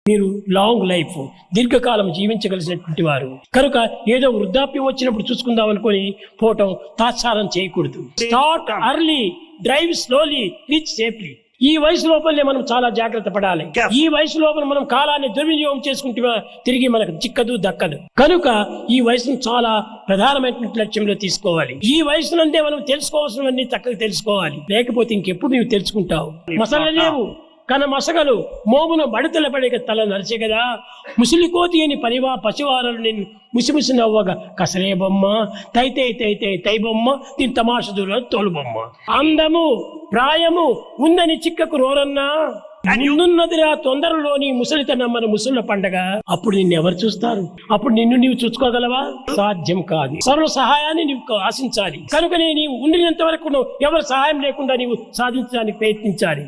మీరు long life దీర్ఘకాలం జీవించగలిసినటువంటి వారు కనుక ఏదో వృద్ధాప్యం వచ్చినప్పుడు చూసుకుందాం అనుకొని పోవటం తాత్సారం చేయకూడదు. Start early, drive slowly, reach safely. ఈ వయసు లోపలనే మనం చాలా జాగ్రత్త పడాలి. ఈ వయసు లోపల మనం కాలాన్ని దుర్వినియోగం చేసుకుంటే తిరిగి మనకు చిక్కదు దక్కదు. కనుక ఈ వయసును చాలా ప్రధానమైనటువంటి లక్ష్యంలో తీసుకోవాలి. ఈ వయసునందే మనం తెలుసుకోవాల్సినవన్నీ చక్కగా తెలుసుకోవాలి. లేకపోతే ఇంకెప్పుడు నీవు తెలుసుకుంటావు. మసలలేవు కన మసగలు మోమున బడితల పడిక తల నరిచే కదా ముసిలి కోతి అని పసివారలు నిన్ను ముసిముసి నవ్వగా కసరే బొమ్మ తైతే తైతే తై బొమ్మ దీని తమాష దూర తోలు బొమ్మ. అందము ప్రాయము ఉందని చిక్కకు రోరన్నా ముందున్నదిరా తొందరలోని ముసలితనం మన ముసళ్ళ పండగ. అప్పుడు నిన్ను ఎవరు చూస్తారు? అప్పుడు నిన్ను నీవు చూసుకోగలవా? సాధ్యం కాదు. సర్వ సహాయాన్ని నీవు ఆశించాలి. కనుకనే నీవు ఉండినంత వరకు ఎవరి సహాయం లేకుండా నీవు సాధించడానికి ప్రయత్నించాలి.